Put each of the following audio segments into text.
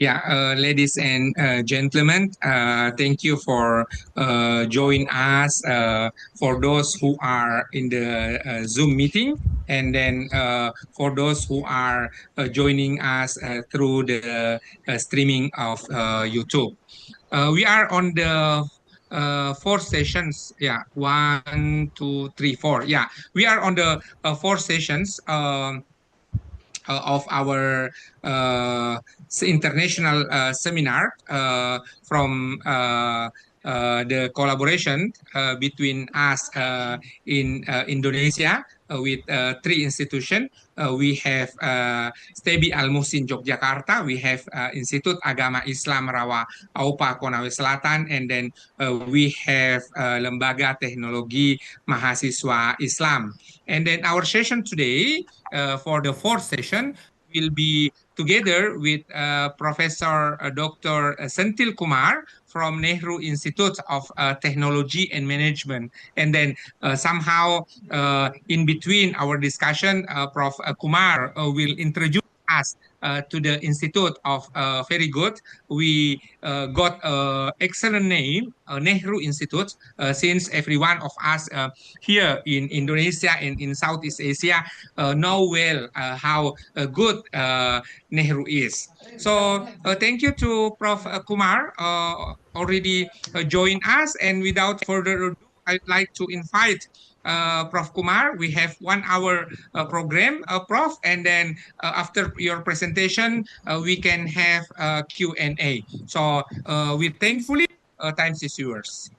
Ladies and gentlemen, thank you for joining us. For those who are in the Zoom meeting, and then for those who are joining us through the streaming of YouTube. We are on the four sessions. Yeah, one, two, three, four. Yeah, we are on the four sessions. Of our uh, international seminar from the collaboration between us in Indonesia with three institutions. We have STEBI Al Muhsin Yogyakarta, we have Institut Agama Islam Rawa Aopa Konawe Selatan, and then we have Lembaga Teknologi Mahasiswa Islam. And then our session today for the fourth session will be together with Professor Dr. Senthil Kumar from Nehru Institute of Technology and Management. And then somehow in between our discussion, Prof. Kumar will introduce us to the Institute of very good. We got excellent name, Nehru Institute, since every one of us here in Indonesia and in Southeast Asia know well how good Nehru is. So thank you to Prof. Kumar already joined us, and without further ado, I'd like to invite Prof. Kumar. We have 1 hour program, Prof, and then after your presentation, we can have Q&A. So we thankfully, time is yours.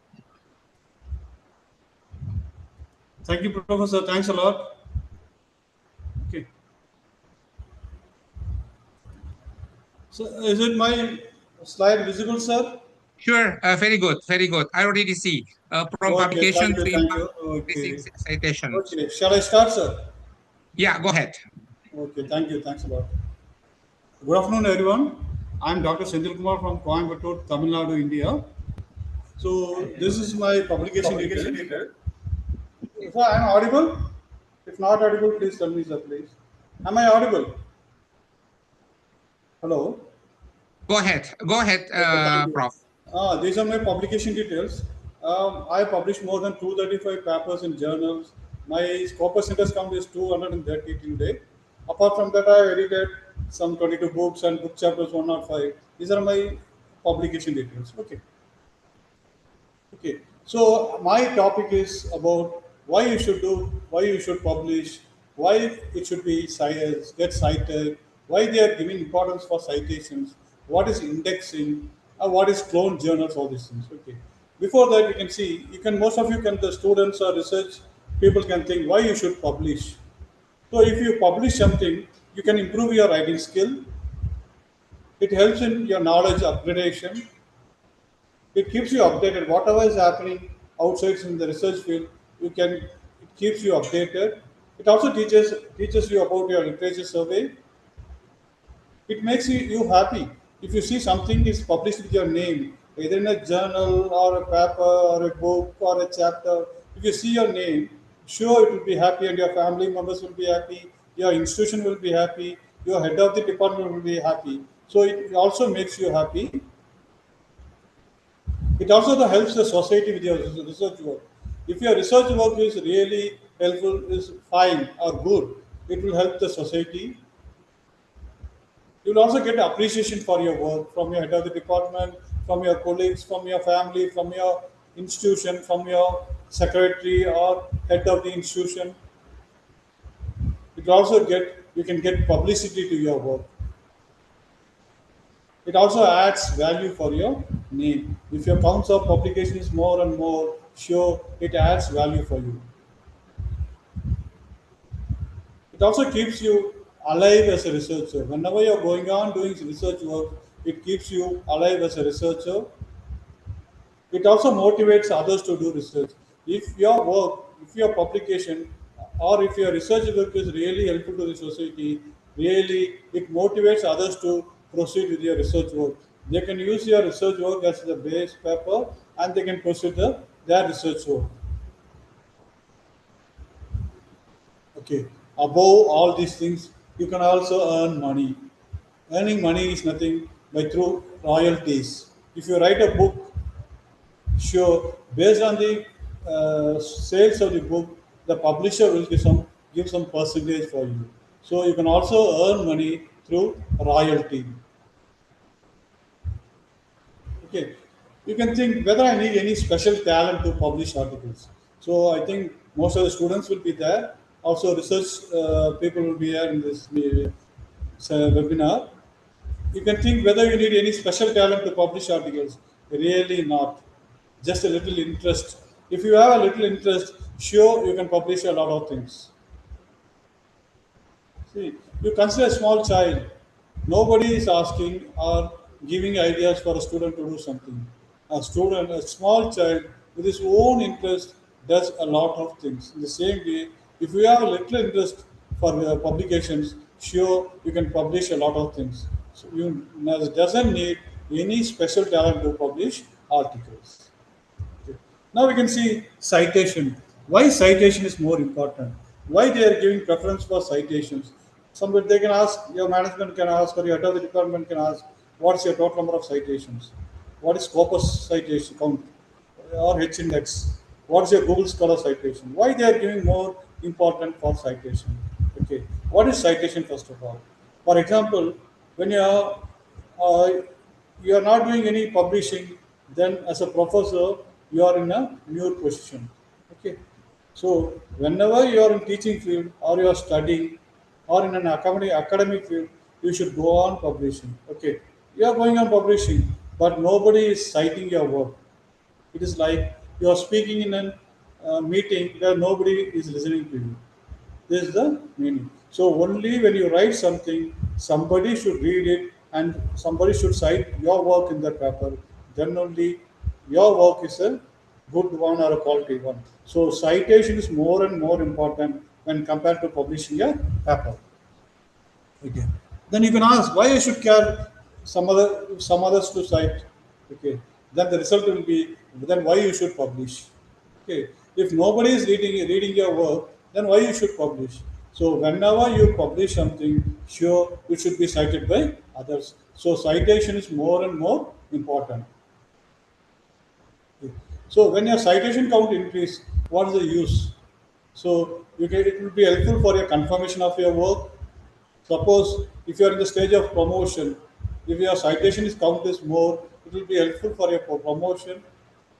Thank you, Professor. Thanks a lot. Okay. So, is it my slide visible, sir? Sure, very good, very good. I already see from Okay, publication thank you, to thank impact you. Okay. citation. Okay, shall I start, sir? Yeah, go ahead. Okay, thank you. Thanks a lot. Good afternoon, everyone. I'm Dr. Senthil Kumar from Coimbatore, Tamil Nadu, India. So, this is my publication detail. Sir, I'm audible? If not audible, please tell me, sir, please. Am I audible? Hello? Go ahead, Okay, thank you. Prof. These are my publication details. I published more than 235 papers in journals. My corpus interest count is 230 till date. Apart from that, I edited some 22 books and book chapters 105. These are my publication details. Okay. Okay. So my topic is about why you should publish, why it should be get cited, why they are giving importance for citations, what is indexing, what is cloned journals, all these things. Okay. Before that, you can see, most of you can, the students or research people can think why you should publish. So if you publish something, you can improve your writing skill. It helps in your knowledge upgradation. It keeps you updated. Whatever is happening outside in the research field, it keeps you updated. It also teaches you about your literature survey. It makes you happy. If you see something is published with your name, either in a journal or a paper or a book or a chapter, if you see your name, sure it will be happy and your family members will be happy, your institution will be happy, your head of the department will be happy. So it also makes you happy. It also helps the society with your research work. If your research work is really helpful, is fine or good, it will help the society. You will also get appreciation for your work from your head of the department, from your colleagues, from your family, from your institution, from your secretary or head of the institution. It will also you can get publicity to your work. It also adds value for your name. If your counts of publication is more and more, sure, it adds value for you. It also keeps you alive as a researcher. Whenever you're going on doing research work, it keeps you alive as a researcher. It also motivates others to do research. If your work, if your publication, or if your research work is really helpful to the society, really it motivates others to proceed with your research work. They can use your research work as the base paper and they can proceed their research work. Okay. Above all these things, you can also earn money. Earning money is nothing by through royalties. If you write a book, sure, based on the sales of the book, the publisher will give some percentage for you. So you can also earn money through royalty. Okay, you can think whether I need any special talent to publish articles. So I think most of the students will be there. Also, research people will be here in this webinar. You can think whether you need any special talent to publish articles. Really not. Just a little interest. If you have a little interest, sure you can publish a lot of things. See, you consider a small child. Nobody is asking or giving ideas for a student to do something. A student, a small child with his own interest does a lot of things. In the same way, if you have a little interest for publications, sure you can publish a lot of things. So you doesn't need any special talent to publish articles. Okay. Now we can see citation. Why citation is more important? Why they are giving preference for citations? Somebody they can ask, your management can ask, or your head of the department can ask, what's your total number of citations? What is Scopus citation count or H index? What's your Google Scholar citation? Why they are giving more important for citation? Okay, what is citation first of all? For example, when uh, you are not doing any publishing, then as a professor, you are in a mute position. Okay. So whenever you are in teaching field or you are studying or in an academic field, you should go on publishing. Okay. You are going on publishing, but nobody is citing your work. It is like you are speaking in a meeting where nobody is listening to you. This is the meaning. So only when you write something, somebody should read it and somebody should cite your work in that paper. Then only your work is a good one or a quality one. So citation is more and more important when compared to publishing a paper. Okay. Then you can ask why I should care some others to cite. Okay. Then the result will be then why you should publish. Okay. If nobody is reading your work, then why you should publish? So whenever you publish something, sure it should be cited by others. So citation is more and more important. Okay. So when your citation count increase, what is the use? So it will be helpful for your confirmation of your work. Suppose if you are in the stage of promotion, if your citation is count is more, it will be helpful for your promotion.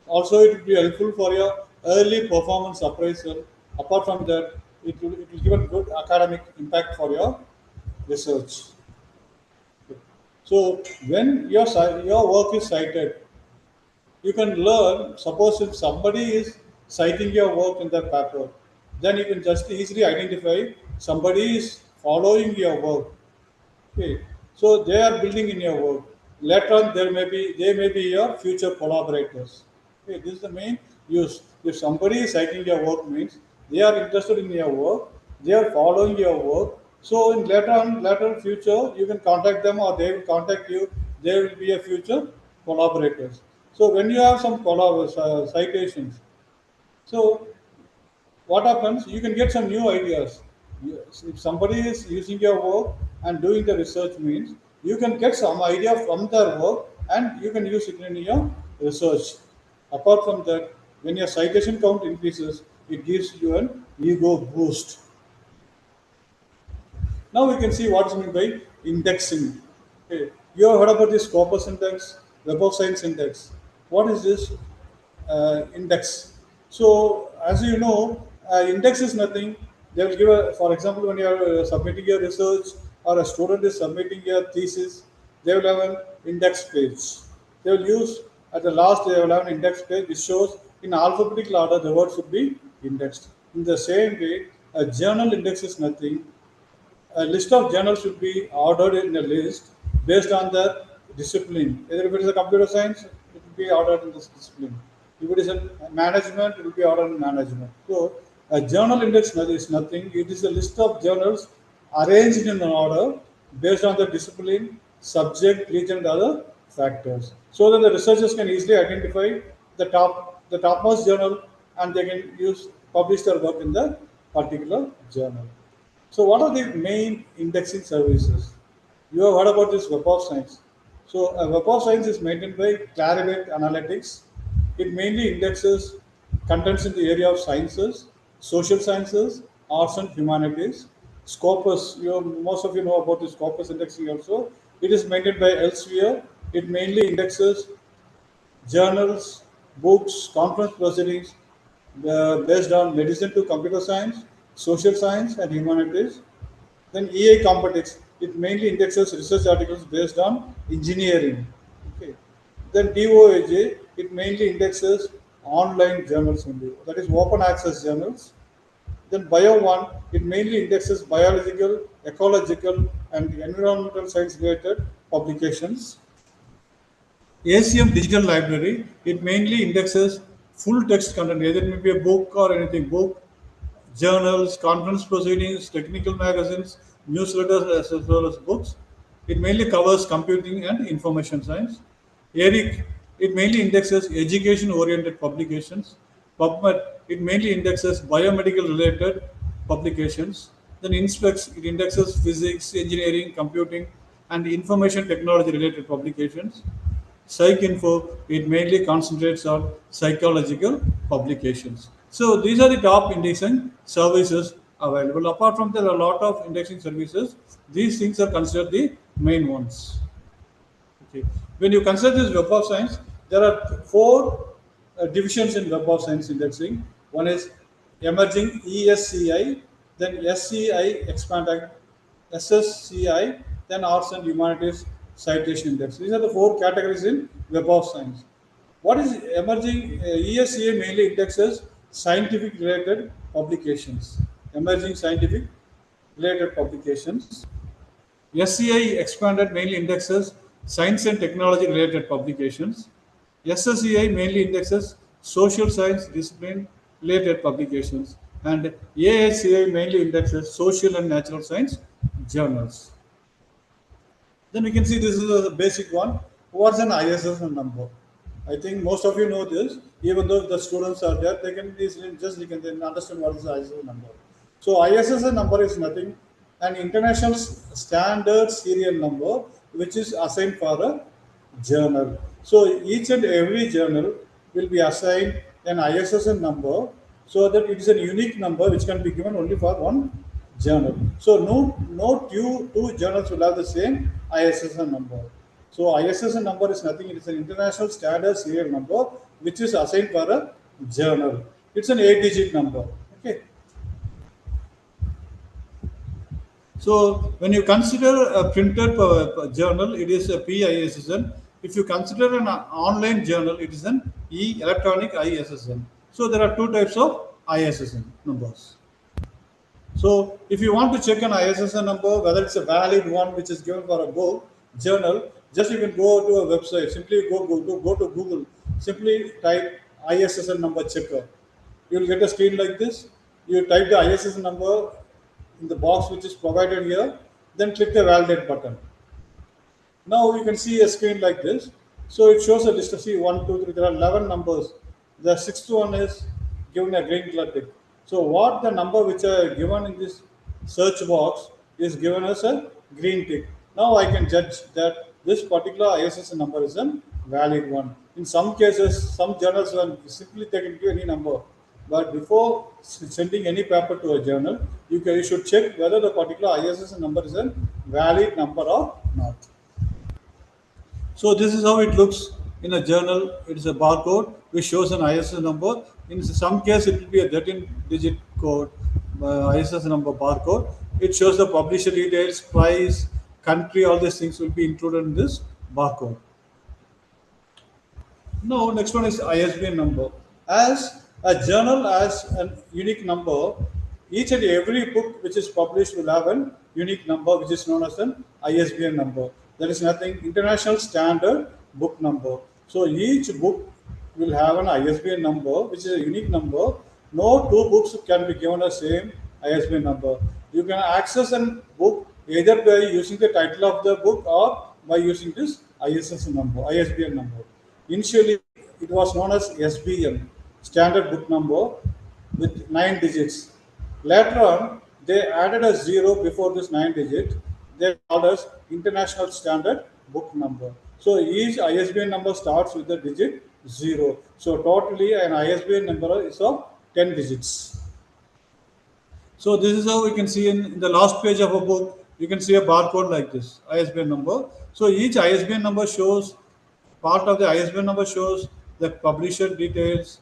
Also, it will be helpful for your early performance appraisal. Apart from that, it will give a good academic impact for your research. So when your work is cited, you can learn. Suppose if somebody is citing your work in the paper, then you can just easily identify somebody is following your work. Okay, so they are building in your work. Later on, they may be your future collaborators. Okay, this is the main use. If somebody is citing your work, means they are interested in your work. They are following your work. So in later future, you can contact them or they will contact you. They will be a future collaborators. So when you have some citations, so what happens? You can get some new ideas. If somebody is using your work and doing the research means you can get some idea from their work and you can use it in your research. Apart from that, when your citation count increases, it gives you an ego boost. Now we can see what's meant by indexing. Okay. You have heard about this Scopus index, Web of Science index. What is this index? So, as you know, index is nothing. They will give a, for example, when you are submitting your research or a student is submitting your thesis, they will have an index page. They will use at the last they will have an index page which shows in alphabetical order the words should be indexed. In the same way, a journal index is nothing. A list of journals should be ordered in a list based on the discipline. Either if it is a computer science, it will be ordered in this discipline. If it is a management, it will be ordered in management. So a journal index is nothing. It is a list of journals arranged in an order based on the discipline, subject, region, and other factors. So that the researchers can easily identify the topmost journal and they can use publish their work in the particular journal. So, what are the main indexing services? You have heard about this Web of Science. So Web of Science is maintained by Clarivate Analytics. It mainly indexes contents in the area of sciences, social sciences, arts and humanities. Scopus, most of you know about the Scopus indexing also. It is maintained by Elsevier. It mainly indexes journals, books, conference proceedings based on medicine to computer science, social science, and humanities. Then EA Competics, it mainly indexes research articles based on engineering. Okay. Then DOAJ, it mainly indexes online journals only, that is open access journals. Then Bio One, it mainly indexes biological, ecological, and environmental science related publications. ACM Digital Library, it mainly indexes full text content, either it may be a book or anything, book, journals, conference proceedings, technical magazines, newsletters, as well as books. It mainly covers computing and information science. ERIC, it mainly indexes education-oriented publications. PubMed, it mainly indexes biomedical-related publications. Then INSPEX, it indexes physics, engineering, computing, and information technology-related publications. PsycInfo, it mainly concentrates on psychological publications. So these are the top indexing services available. Apart from there are a lot of indexing services. These things are considered the main ones. Okay. When you consider this Web of Science, there are four divisions in Web of Science indexing. One is emerging ESCI, then SCI expanded, SSCI, then Arts and Humanities Citation Index. These are the four categories in Web of Science. What is emerging? ESCA mainly indexes scientific related publications, emerging scientific related publications. SCI expanded mainly indexes science and technology related publications. SSCI mainly indexes social science discipline related publications. And ASCI mainly indexes social and natural science journals. Then we can see this is a basic one. What's an ISSN number? I think most of you know this. Even though the students are there, they can easily just they can then understand what is the ISSN number. So ISSN number is nothing an international standard serial number which is assigned for a journal. So each and every journal will be assigned an ISSN number so that it is a unique number which can be given only for one journal. So no two journals will have the same ISSN number. So ISSN number is nothing, it is an international standard serial number which is assigned for a journal. It's an 8-digit number. Okay. So when you consider a printed journal, it is a PISSN. If you consider an online journal, it is an electronic ISSN. So there are two types of ISSN numbers. So if you want to check an ISSN number, whether it's a valid one which is given for a book, journal, just you can go to a website, simply go to Google, simply type ISSN number checker. You will get a screen like this. You type the ISSN number in the box which is provided here, then click the validate button. Now you can see a screen like this. So it shows a list of see 1, 2, 3. There are 11 numbers. The sixth one is given a green color tick. So what the number which are given in this search box is given as a green tick. Now I can judge that this particular ISSN number is a valid one. In some cases, some journals will simply they can give any number. But before sending any paper to a journal, you should check whether the particular ISSN number is a valid number or not. So this is how it looks in a journal. It is a barcode which shows an ISSN number. In some case, it will be a 13-digit code, ISSN number barcode. It shows the publisher details, price, country, all these things will be included in this barcode. Now, next one is ISBN number. As a journal has a unique number, each and every book which is published will have a unique number which is known as an ISBN number. There is nothing international standard book number. So each book will have an ISBN number which is a unique number. No two books can be given the same ISBN number. You can access a book either by using the title of the book or by using this ISBN number. Initially, it was known as SBN, standard book number, with 9 digits. Later on, they added a zero before this 9 digit. They called as international standard book number. So each ISBN number starts with the digit 0. So totally an ISBN number is of 10 digits. So this is how we can see in the last page of a book, you can see a barcode like this, ISBN number. So each ISBN number shows, part of the ISBN number shows the publisher details,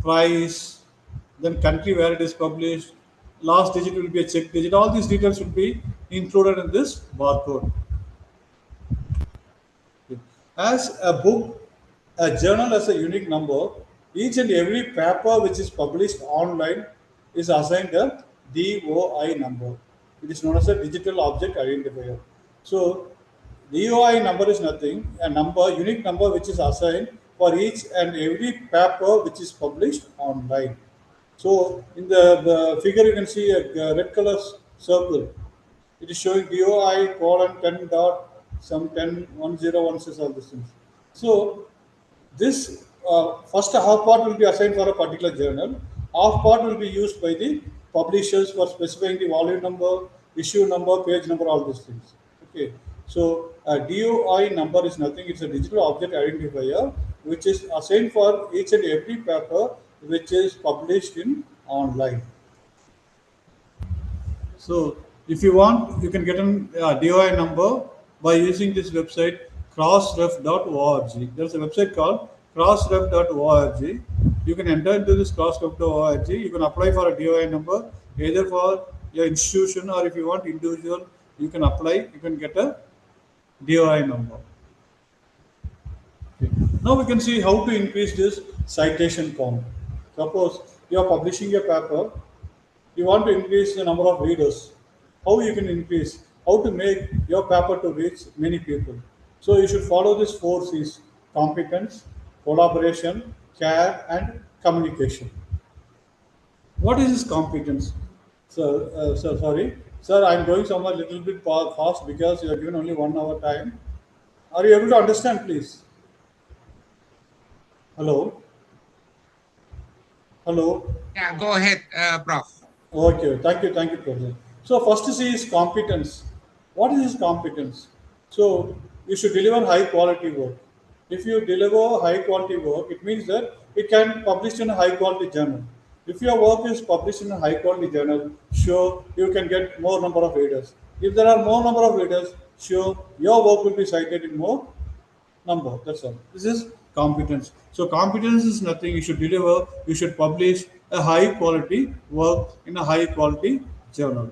price, then country where it is published, last digit will be a check digit. All these details will be included in this barcode. As a book, a journal has a unique number. Each and every paper which is published online is assigned a DOI number. It is known as a digital object identifier. So DOI number is nothing, a number, unique number which is assigned for each and every paper which is published online. So in the figure you can see a red color circle. It is showing DOI colon 10 dot some 10 1016 all these things. So this first half part will be assigned for a particular journal. Half part will be used by the publishers for specifying the volume number, issue number, page number, all these things. Okay. So a DOI number is nothing. It's a digital object identifier which is assigned for each and every paper which is published in online. So if you want, you can get an DOI number by using this website crossref.org. There's a website called crossref.org. You can enter into this crossref.org. You can apply for a DOI number either for your institution or if you want individual, you can apply. You can get a DOI number. Okay. Now we can see how to increase this citation count. Suppose you are publishing a paper, you want to increase the number of readers. How you can increase? How to make your paper to reach many people? So you should follow these 4 C's: competence, collaboration, care, and communication. What is this competence? Sorry, sir, I'm going somewhere a little bit fast because you are given only 1 hour time. Are you able to understand, please? Hello, hello. Yeah, go ahead, Prof. Okay, thank you, Professor. So first C is competence. What is this competence? So you should deliver high quality work. If you deliver high quality work, it means that it can be published in a high quality journal. If your work is published in a high quality journal, sure you can get more number of readers. If there are more number of readers, sure your work will be cited in more number. That's all. This is competence. So competence is nothing. You should deliver. You should publish a high quality work in a high quality journal.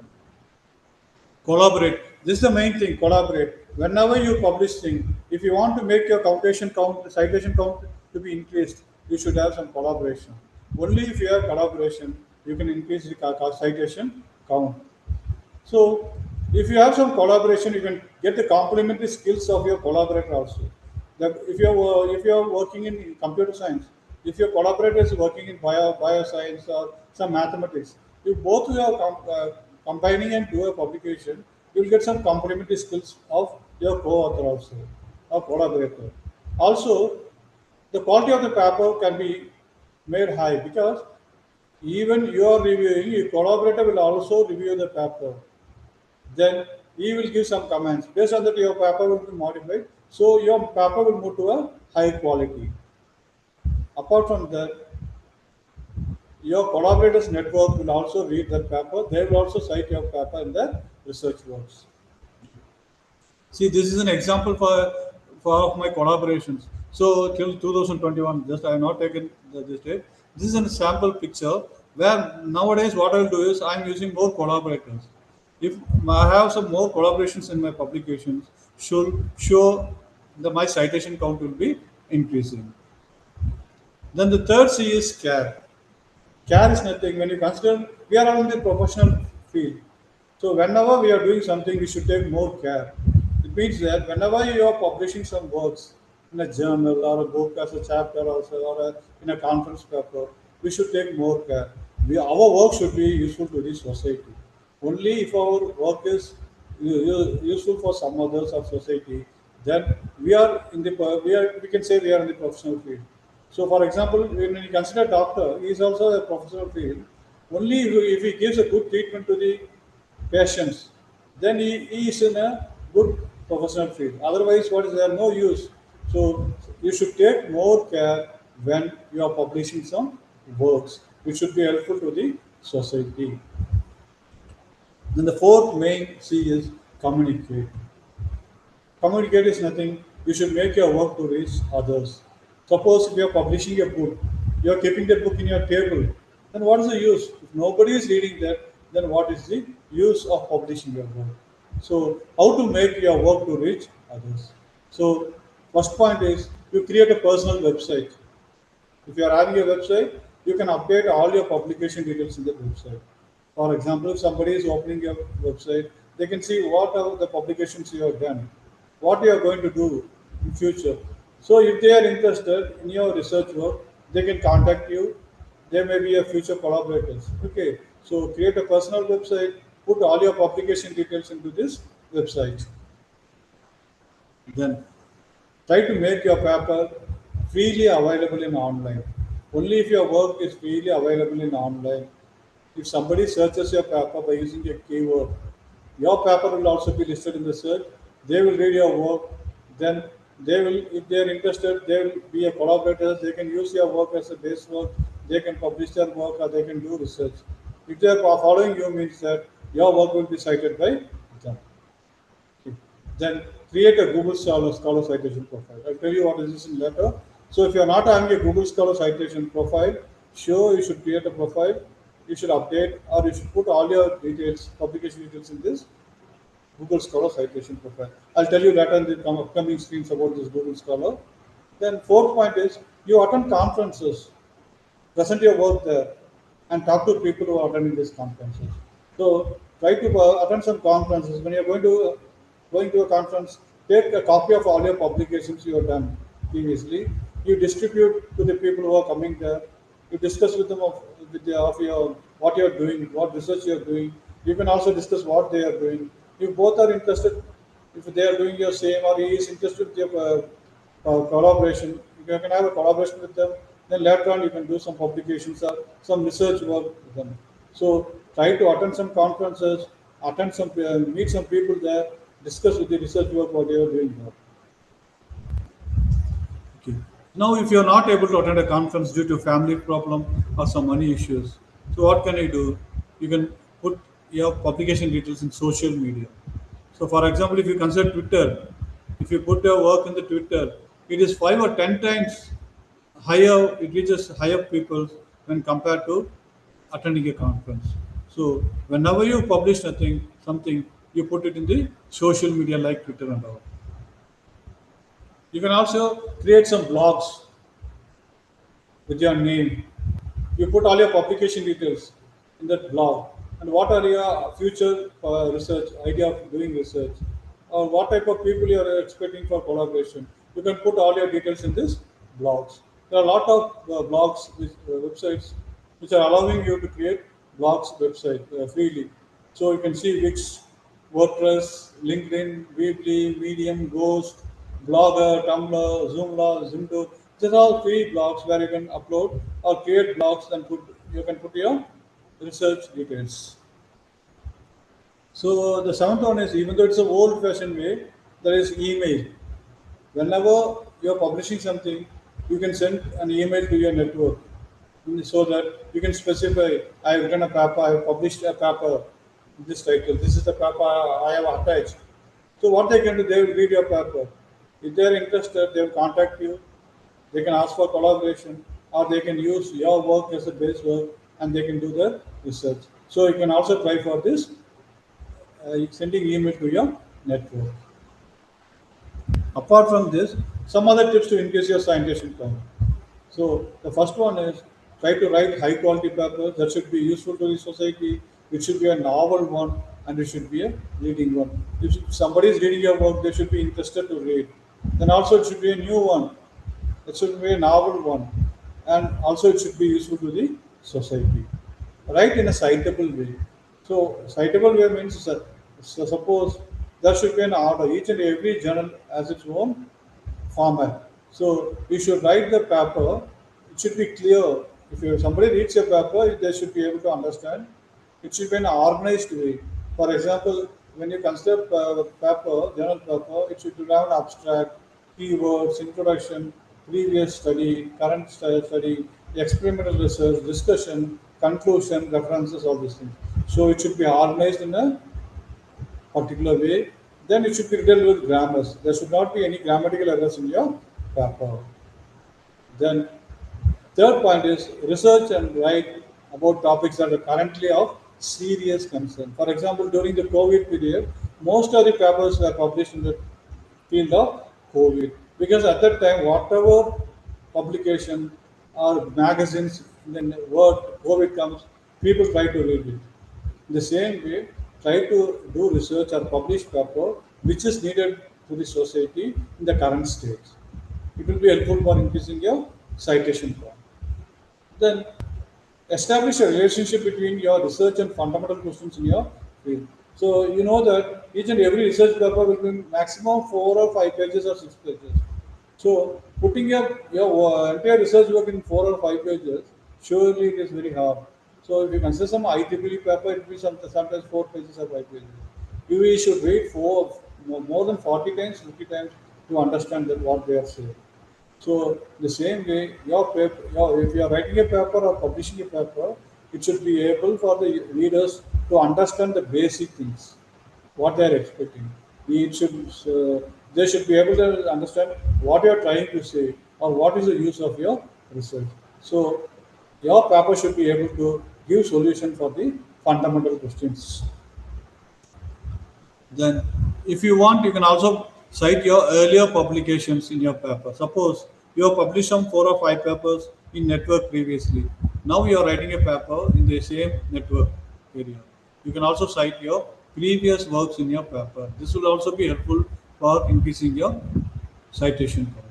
Collaborate. This is the main thing. Collaborate. Whenever you publish thing, if you want to make your citation count to be increased, you should have some collaboration. Only if you have collaboration, you can increase the citation count. So, if you have some collaboration, you can get the complementary skills of your collaborator also. That if you are working in computer science, if your collaborator is working in bioscience or some mathematics, if both you are combining and do a publication, you will get some complementary skills of your co-author also, or collaborator. Also, the quality of the paper can be made high because even you are reviewing, your collaborator will also review the paper. Then he will give some comments. Based on that, your paper will be modified. So your paper will move to a high quality. Apart from that, your collaborators network will also read that paper. They will also cite your paper in their research works. See, this is an example for of my collaborations. So till 2021, just I have not taken this date. This is a sample picture where nowadays what I will do is I am using more collaborators. If I have some more collaborations in my publications, should show that my citation count will be increasing. Then the third C is care. Care is nothing when you consider we are all in the professional field. So whenever we are doing something, we should take more care. It means that whenever you are publishing some works in a journal or a book as a chapter also or in a conference paper, we should take more care. Our work should be useful to the society. Only if our work is useful for some others or society, then we can say we are in the professional field. So, for example, when you consider doctor, he is also a professional field. Only if he gives a good treatment to the patients, then he is in a good professional field. Otherwise, what is there no use. So you should take more care when you are publishing some works, which should be helpful to the society. Then the fourth main C is communicate. Communicate is nothing. You should make your work to reach others. Suppose if you are publishing a book, you are keeping that book in your table, then what is the use? If nobody is reading that, then what is the use of publishing your work? So, how to make your work to reach others? So, first point is you create a personal website. If you are having a website, you can update all your publication details in the website. For example, if somebody is opening your website, they can see what are the publications you have done, what you are going to do in future. So if they are interested in your research work, they can contact you. They may be a future collaborators. Okay, so create a personal website, put all your publication details into this website. Then try to make your paper freely available in online. Only if your work is freely available in online. If somebody searches your paper by using a keyword, your paper will also be listed in the search. They will read your work. Then they will, if they are interested, they will be a collaborator. They can use your work as a base work. They can publish their work or they can do research. If they are following you, means that your work will be cited by them. Okay. Then create a Google Scholar citation profile. I'll tell you what is this in later. So if you are not having a Google Scholar citation profile, sure you should create a profile. You should update or you should put all your details, publication details in this Google Scholar citation profile. I'll tell you later in the upcoming screens about this Google Scholar. Then fourth point is you attend conferences, present your work there, and talk to people who are attending these conferences. So try to attend some conferences. When you're going to a conference, take a copy of all your publications you have done previously. You distribute to the people who are coming there. You discuss with them of your what you are doing, what research you are doing. You can also discuss what they are doing. If both are interested, if they are doing your same or he is interested with your collaboration, you can have a collaboration with them. Then later on, you can do some publications or some research work with them. So try to attend some conferences, attend some meet some people there, discuss with the research work what they are doing there. Okay. Now, if you are not able to attend a conference due to family problem or some money issues, so what can you do? You can put your publication details in social media. So, for example, if you consider Twitter, if you put your work in the Twitter, it is 5 or 10 times higher. It reaches higher people when compared to attending a conference. So, whenever you publish something, you put it in the social media like Twitter and all. You can also create some blogs with your name. You put all your publication details in that blog. And what are your future research, idea of doing research? Or what type of people you are expecting for collaboration? You can put all your details in this blogs. There are a lot of blogs, websites, which are allowing you to create blogs website freely. So you can see Wix, WordPress, LinkedIn, Weebly, Medium, Ghost, Blogger, Tumblr, Zoomla, Zimdo. These are all free blogs where you can upload or create blogs and you can put your research details. So the seventh one is even though it's an old-fashioned way, there is email. Whenever you're publishing something, you can send an email to your network so that you can specify, I have written a paper, I have published a paper, this title, this is the paper I have attached. So what they can do, they will read your paper. If they are interested, they will contact you. They can ask for collaboration, or they can use your work as a base work, and they can do the research. So you can also try for this, sending email to your network. Apart from this, some other tips to increase your citation count. So the first one is try to write high quality papers that should be useful to the society. It should be a novel one and it should be a reading one. If somebody is reading your work, they should be interested to read. Then also it should be a new one. It should be a novel one. And also it should be useful to the society. Write in a citable way. So citable way means so suppose there should be an order. Each and every journal has its own format. So you should write the paper. It should be clear. If somebody reads your paper, they should be able to understand. It should be in an organized way. For example, when you consider paper, journal paper, it should have an abstract, keywords, introduction, previous study, current study, experimental research, discussion, conclusion, references, all these things. So it should be organized in a particular way. Then it should be written with grammars. There should not be any grammatical errors in your paper. Then third point is research and write about topics that are currently of serious concern. For example, during the COVID period, most of the papers were published in the field of COVID because at that time, whatever publication or magazines, then word COVID comes, people try to read it. In the same way, try to do research or publish paper which is needed to the society in the current state. It will be helpful for increasing your citation point. Then establish a relationship between your research and fundamental questions in your field. So you know that each and every research paper will be maximum 4 or 5 pages or 6 pages. So putting your entire research work in 4 or 5 pages, surely it is very hard. So if you consider some IEEE paper, it will be sometimes 4 pages or 5 pages. You should read more than 40 times, 50 times to understand that what they are saying. So the same way, if you are writing a paper or publishing a paper, it should be able for the readers to understand the basic things, what they are expecting. It should, they should be able to understand what you are trying to say or what is the use of your research. So your paper should be able to give solution for the fundamental questions. Then, if you want, you can also cite your earlier publications in your paper. Suppose you have published some 4 or 5 papers in network previously. Now you are writing a paper in the same network area. You can also cite your previous works in your paper. This will also be helpful for increasing your citation count.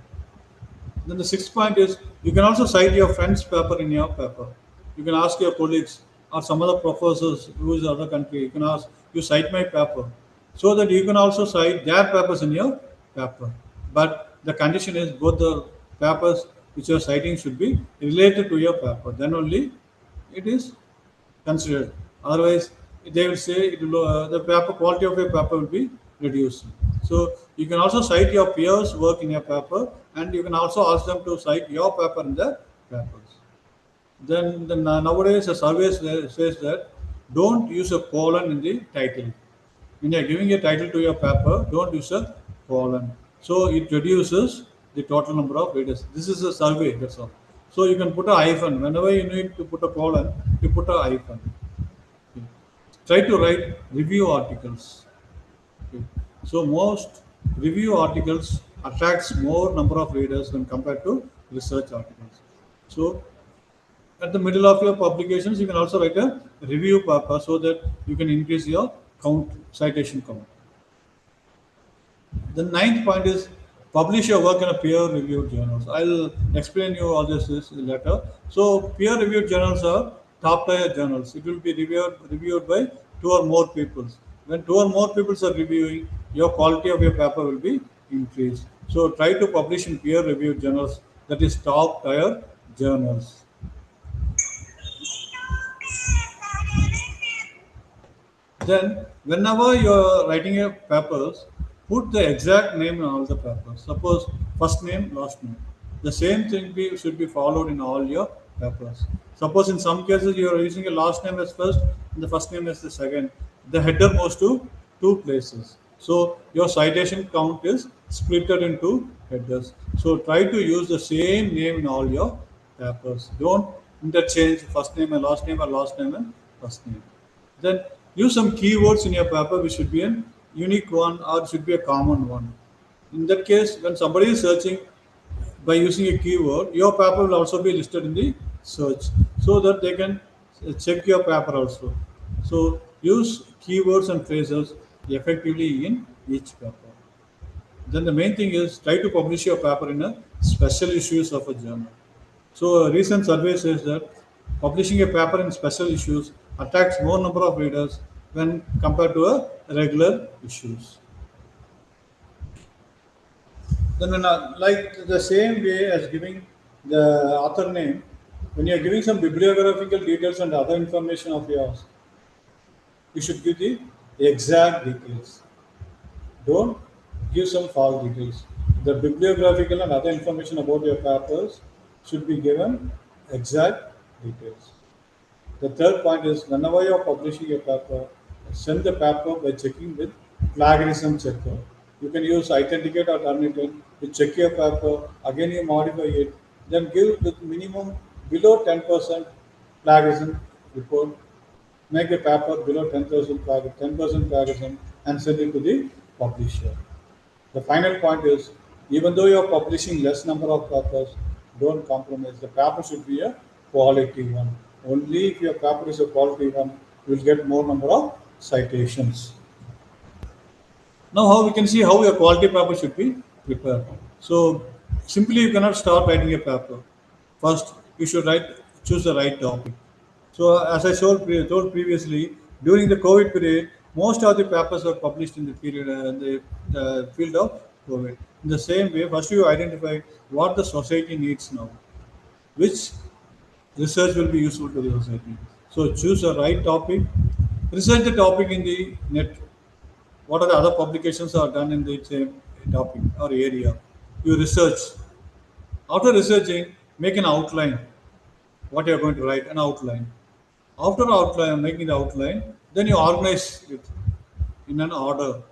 Then the sixth point is you can also cite your friend's paper in your paper. You can ask your colleagues or some other professors who is other country. You can ask, you cite my paper, so that you can also cite their papers in your paper. But the condition is both the papers which you are citing should be related to your paper. Then only it is considered. Otherwise, they will say the paper quality of your paper will be reduced. So you can also cite your peers' work in your paper, and you can also ask them to cite your paper in their papers. Then nowadays a survey says that don't use a colon in the title. When you are giving a title to your paper, don't use a colon. So it reduces the total number of readers. This is a survey, that's all. So you can put a hyphen. Whenever you need to put a colon, you put a hyphen. Okay. Try to write review articles. Okay. So most review articles attracts more number of readers when compared to research articles. So at the middle of your publications, you can also write a review paper so that you can increase your citation count. The ninth point is publish your work in a peer-reviewed journals. I'll explain you all this later. So peer-reviewed journals are top-tier journals. It will be reviewed by 2 or more people. When 2 or more people are reviewing, your quality of your paper will be increased. So try to publish in peer-reviewed journals, that is top-tier journals. Then, whenever you're writing a papers, put the exact name in all the papers. Suppose first name, last name. The same thing should be followed in all your papers. Suppose in some cases you are using a last name as first and the first name as the second. The header goes to 2 places. So your citation count is splitted into headers. So try to use the same name in all your papers. Don't interchange first name and last name or last name and first name. Then use some keywords in your paper which should be a unique one or should be a common one. In that case, when somebody is searching by using a keyword, your paper will also be listed in the search so that they can check your paper also. So use keywords and phrases effectively in each paper. Then the main thing is try to publish your paper in a special issues of a journal. So a recent survey says that publishing a paper in special issues attracts more number of readers when compared to a regular issues. Then like the same way as giving the author name, when you are giving some bibliographical details and other information of yours, you should give the exact details. Don't give some false details. The bibliographical and other information about your papers should be given exact details. The third point is whenever you are publishing a paper, send the paper by checking with plagiarism checker. You can use Authenticate or Turnitin to check your paper, again you modify it, then give with minimum below 10% plagiarism report. Make a paper below 10% plagiarism and send it to the publisher. The final point is, even though you are publishing less number of papers, don't compromise. The paper should be a quality one. Only if your paper is a quality one, you will get more number of citations. Now, how we can see how your quality paper should be prepared. So, simply you cannot start writing a paper. First, you should choose the right topic. So, as I told previously, during the COVID period, most of the papers were published in the period in the field of COVID. In the same way, first you identify what the society needs now, which research will be useful to the society. So, choose the right topic, research the topic in the net. What are the other publications are done in the same topic or area? You research. After researching, make an outline. What you are going to write, an outline. After outline, making the outline, then you organize it in an order.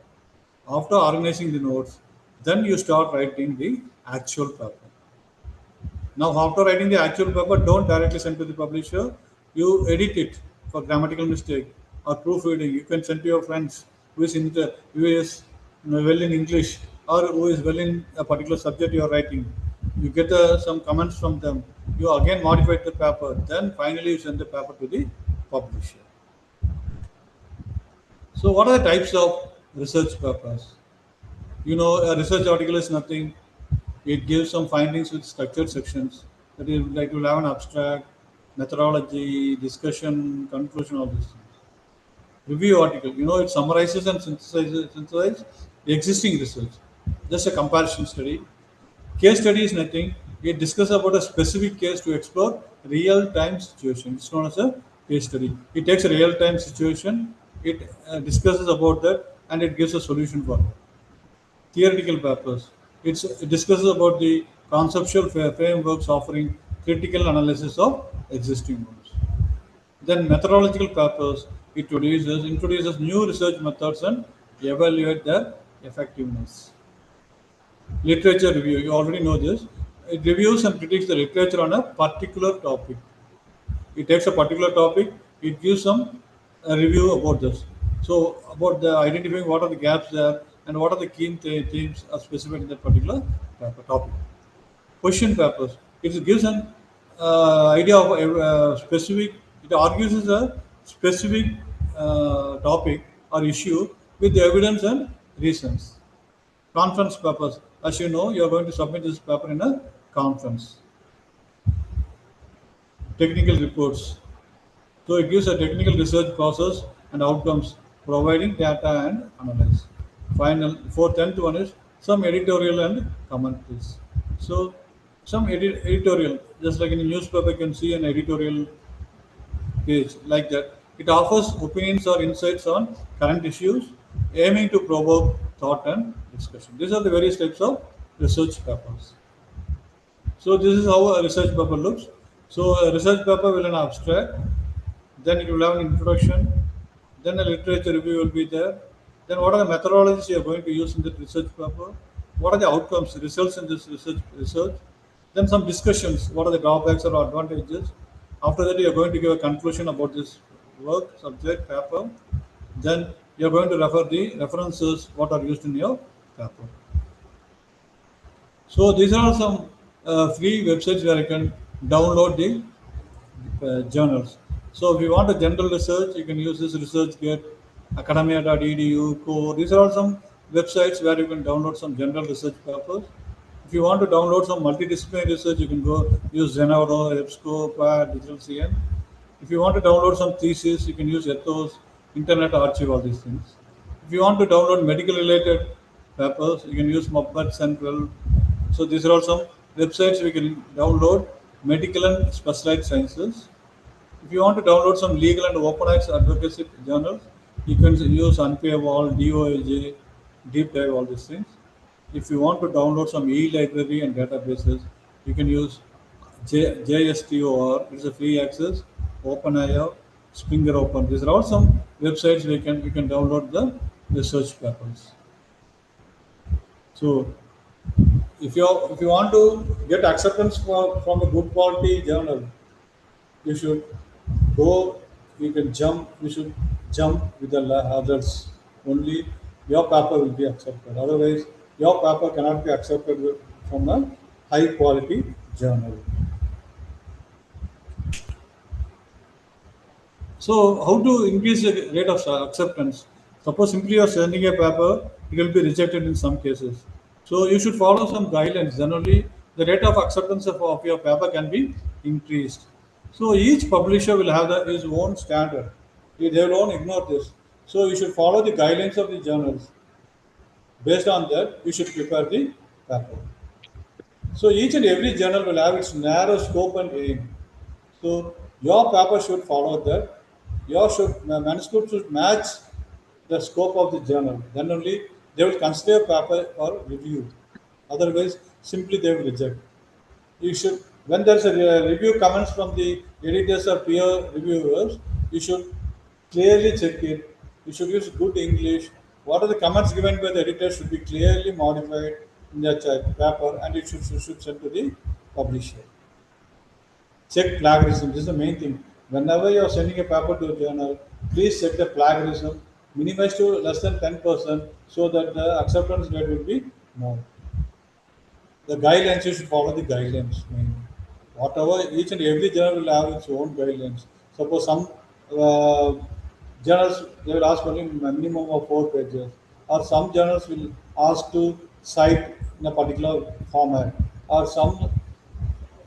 After organizing the notes, then you start writing the actual paper. Now, after writing the actual paper, don't directly send to the publisher. You edit it for grammatical mistake or proofreading. You can send to your friends who is well in English or who is well in a particular subject you are writing. You get some comments from them. You again modify the paper. Then finally, you send the paper to the publisher. So, what are the types of research papers? A research article is nothing. It gives some findings with structured sections. That is, like you'll have an abstract, methodology, discussion, conclusion, all these things. Review article, it summarizes and synthesizes the existing research. Just a comparison study. Case study is nothing. It discusses about a specific case to explore real-time situation. It's known as a case study. It takes a real-time situation, it discusses about that, and it gives a solution for it. Theoretical papers. It discusses about the conceptual frameworks offering critical analysis of existing ones. Then methodological papers. It introduces new research methods and evaluate their effectiveness. Literature review. You already know this. It reviews and critiques the literature on a particular topic. It takes a particular topic. It gives some review about this. So about the identifying what are the gaps there and what are the key themes are specified in that particular topic. Question papers. It gives an idea of a specific. It argues as a specific topic or issue with the evidence and reasons. Conference papers. As you know, you are going to submit this paper in a conference. Technical reports. So it gives a technical research process and outcomes, providing data and analysis. Final, tenth one is some editorial and commentaries. So some editorial, just like in a newspaper, you can see an editorial page like that. It offers opinions or insights on current issues, aiming to provoke thought and discussion. These are the various types of research papers. So this is how a research paper looks. So a research paper will have an abstract, then it will have an introduction, then a literature review will be there. Then what are the methodologies you are going to use in the research paper? What are the outcomes, results in this research? Then some discussions, what are the drawbacks or advantages? After that, you are going to give a conclusion about this work, subject, paper. Then you are going to refer the references, what are used in your paper. So these are some free websites where you can download the journals. So if you want a general research, you can use this ResearchGate, academia.edu, core. These are all some websites where you can download some general research papers. If you want to download some multidisciplinary research, you can go use Zenoro, EBSCO, PAD, Digital CN. If you want to download some thesis, you can use Ethos, Internet Archive, all these things. If you want to download medical related papers, you can use PubMed Central. So these are all some websites we can download medical and specialized sciences. If you want to download some legal and open access advocacy journals, You can use unpay wall, DOLJ, deep dive, all these things. If you want to download some e-library and databases, you can use JSTOR. It's a free access. OpenIO, Springer Open. These are all some websites where you can download the research papers. So if you want to get acceptance from a good quality journal, you should go. You can jump. You should jump with the others. Only your paper will be accepted. Otherwise, your paper cannot be accepted from a high quality journal. So, how to increase the rate of acceptance? Suppose simply you are sending a paper, it will be rejected in some cases. So, you should follow some guidelines. Then only the rate of acceptance of your paper can be increased. So, each publisher will have his own standard. They won't ignore this. So, you should follow the guidelines of the journals. Based on that, you should prepare the paper. So, each and every journal will have its narrow scope and aim. So your paper should follow that. Your manuscript should match the scope of the journal. Then only they will consider your paper for review. Otherwise, simply they will reject. You should, when there's a review comments from the editors or peer reviewers, you should clearly check it. You should use good English. What are the comments given by the editor should be clearly modified in the paper, and it should send to the publisher. Check plagiarism. This is the main thing. Whenever you are sending a paper to a journal, please check the plagiarism. Minimize to less than 10% so that the acceptance rate will be more. The guidelines, you should follow the guidelines. Mainly. Whatever, each and every journal will have its own guidelines. Suppose some journals, they will ask only minimum of 4 pages, or some journals will ask to cite in a particular format, or some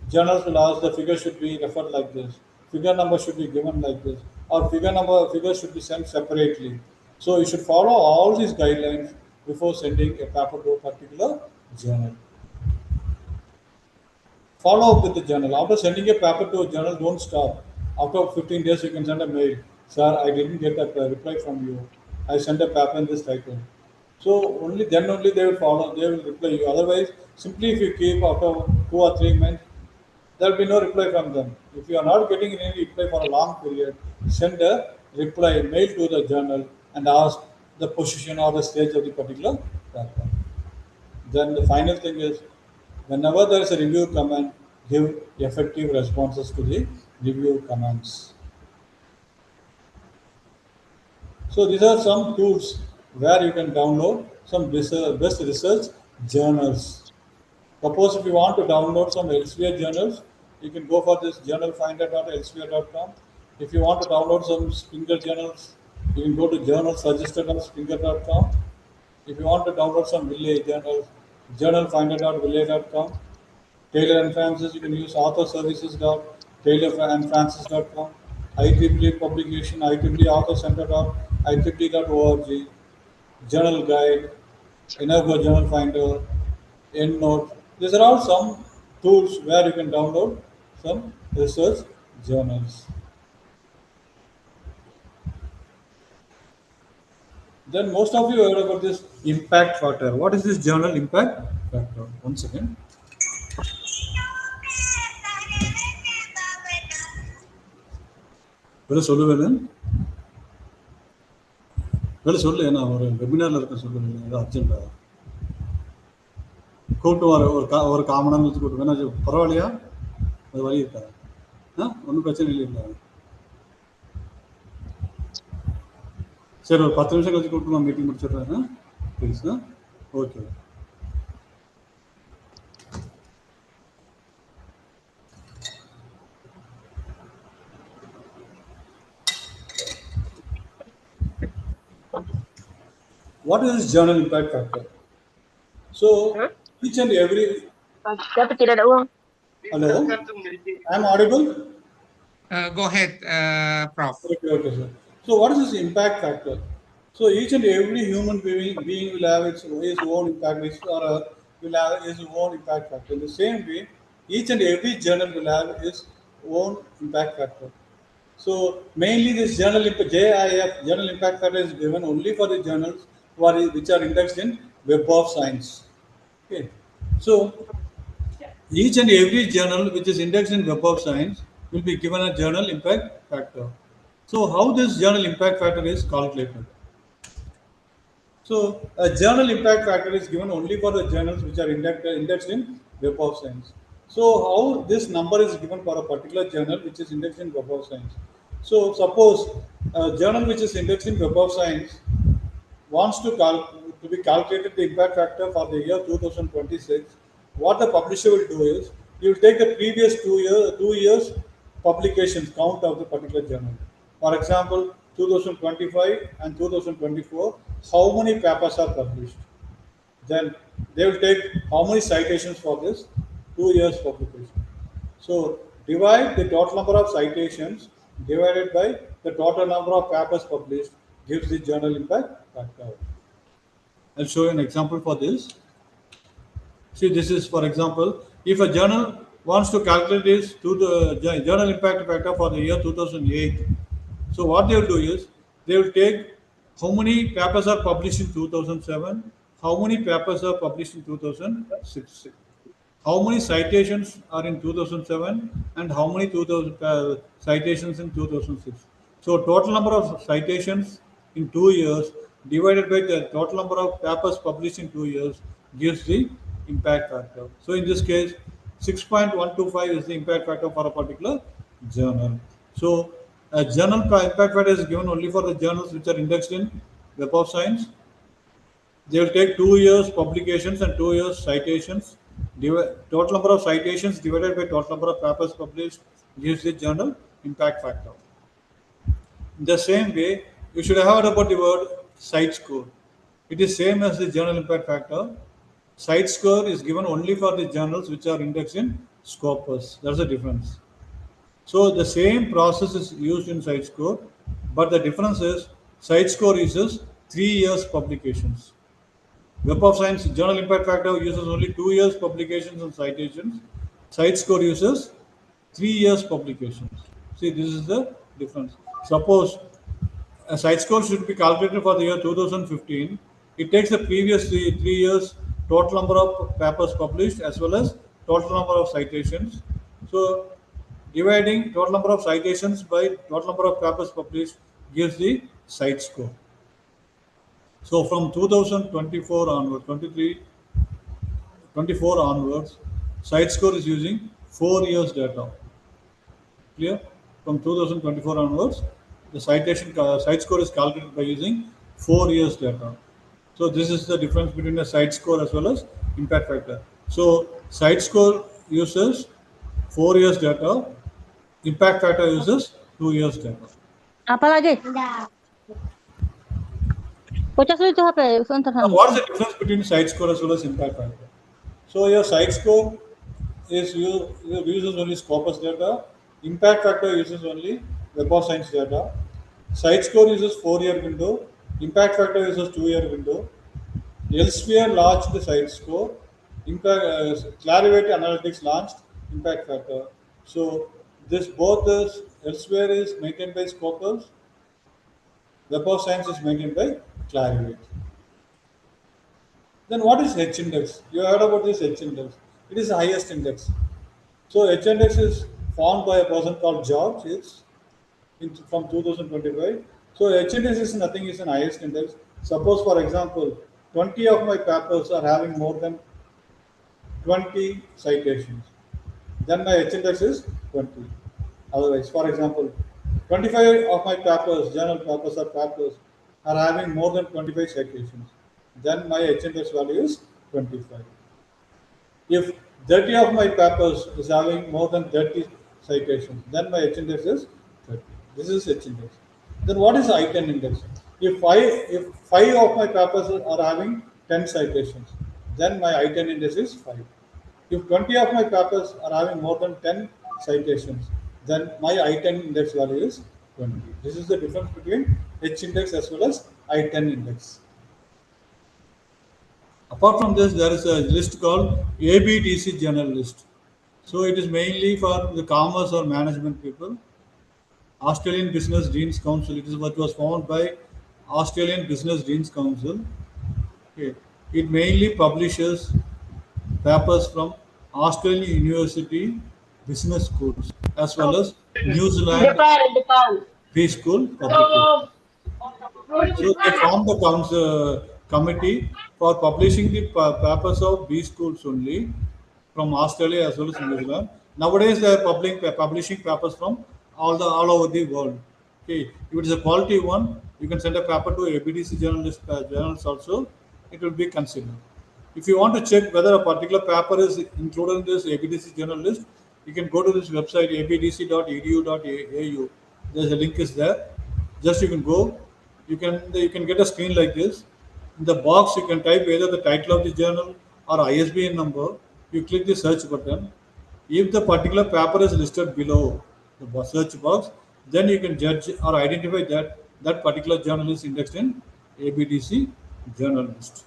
journals will ask the figure should be referred like this, figure number should be given like this, or figure should be sent separately. So you should follow all these guidelines before sending a paper to a particular journal. Follow up with the journal. After sending a paper to a journal, don't stop. After 15 days, you can send a mail. Sir, I didn't get a reply from you. I sent a paper in this title. So only they will follow. They will reply you. Otherwise, simply if you keep after 2 or 3 months, there will be no reply from them. If you are not getting any reply for a long period, send a reply mail to the journal and ask the position or the stage of the particular paper. Then the final thing is, whenever there is a review comment, give effective responses to the review comments. So these are some tools where you can download some best research journals. Suppose if you want to download some Elsevier journals, you can go for this journalfinder.elsevier.com. If you want to download some Springer journals, you can go to journalsuggested.springer.com. If you want to download some Villay journals, journalfinder.villay.com. Taylor and Francis, you can use authorservices.taylorandfrancis.com. IEEE publication, IEEE authorcenter.IEEE.org. Journal guide, Energo Journal Finder, EndNote. These are all some tools where you can download some research journals. Then most of you heard about this impact factor. What is this journal impact factor? One second. வேலை சொல்லுவேன் வேலை சொல்லு நான் ஒரு வெபினாரில் இருக்க சொல்லுவேன் ஏதோ அர்ஜென்ட்டாக கூப்பிட்டு ஒரு காமனாக வச்சு கூப்பிட்டு வேணா பரவாயில்லையா அது வழி இருக்கா ஒன்றும் பிரச்சனை இல்லை சரி ஒரு 10 நிமிஷம் கழிச்சு கூப்பிட்டு நான் மீட்டிங் முடிச்சிடுறேன் please okay What is this journal impact factor? So each and every hello, I am audible. Go ahead, Prof. Okay, sir. So what is this impact factor? So each and every human being will have his own impact, will have his own impact factor. In the same way, each and every journal will have its own impact factor. So mainly this JIF, journal impact factor, is given only for the journals which are indexed in Web of Science. Okay. So each and every journal which is indexed in Web of Science will be given a journal impact factor. So how this journal impact factor is calculated? So a journal impact factor is given only for the journals which are indexed in Web of Science. So how this number is given for a particular journal which is indexed in Web of Science? So suppose a journal which is indexed in Web of Science wants to be calculated the impact factor for the year 2026, what the publisher will do is he will take the previous 2 years publications count of the particular journal. For example, 2025 and 2024, how many papers are published? Then they will take how many citations for this 2 years publication. So divide the total number of citations divided by the total number of papers published gives the journal impact factor. I'll show you an example for this. See, this is for example, if a journal wants to calculate this to the journal impact factor for the year 2008. So what they will do is they will take how many papers are published in 2007, how many papers are published in 2006, how many citations are in 2007, and how many 2000 citations in 2006. So total number of citations in 2 years divided by the total number of papers published in 2 years gives the impact factor. So in this case, 6.125 is the impact factor for a particular journal. So a journal impact factor is given only for the journals which are indexed in Web of Science. They will take 2 years publications and 2 years citations. Total number of citations divided by total number of papers published gives the journal impact factor. In the same way, you should have heard about the word site score. It is same as the journal impact factor. Site score is given only for the journals which are indexed in Scopus. That's the difference. So the same process is used in site score, but the difference is site score uses 3 years publications. Web of Science journal impact factor uses only 2 years publications and citations. Site score uses 3 years publications. See, this is the difference. Suppose a site score should be calculated for the year 2015. It takes the previous 3 years total number of papers published as well as total number of citations. So dividing total number of citations by total number of papers published gives the site score. So from 2024 onwards, 23, 24 onwards, site score is using 4 years data. Clear? From 2024 onwards, the site score is calculated by using 4 years data. So this is the difference between a site score as well as impact factor. So site score uses 4 years data, impact factor uses 2 years data. Apa lagi? Pecah itu HP, sebentar. What is the difference between site score as well as impact factor? So your site score uses only Scopus data. Impact factor uses only Web of Science data. Site score uses 4-year window. Impact factor uses 2-year window. Elsewhere launched the site score. Clarivate Analytics launched impact factor. So both this elsewhere is maintained by Scopus. Web of Science is maintained by Clarivate. Then what is H index? You heard about this H index. It is the highest index. So H index is found by a person called George. It's from 2025. So H index is nothing, is an highest index. Suppose for example, 20 of my papers are having more than 20 citations. Then my H index is 20. Otherwise, for example, 25 of my papers, journal papers or papers are having more than 25 citations. Then my H index value is 25. If 30 of my papers is having more than 30 citations, then my H index is 30. This is H index. Then what is I-10 index? If five of my papers are having 10 citations, then my I-10 index is 5. If 20 of my papers are having more than 10 citations, then my I-10 index value is 20. This is the difference between H index as well as I-10 index. Apart from this, there is a list called ABTC journal list. So it is mainly for the commerce or management people. Australian Business Deans Council. It is what was founded by Australian Business Deans Council. Okay. It mainly publishes papers from Australian University business schools as well as New Zealand B-School publications. So they formed the committee for publishing the papers of B schools only from Australia as well as New Zealand. Nowadays they are publishing papers from all over the world. Okay, if it is a quality one, you can send a paper to ABDC journals also. It will be considered. If you want to check whether a particular paper is included in this ABDC journal list, you can go to this website abdc.edu.au. There's a link is there. Just you can go. You can get a screen like this. In the box, you can type either the title of the journal or ISBN number. You click the search button. If the particular paper is listed below the search box, then you can judge or identify that that particular journal is indexed in ABDC journal list.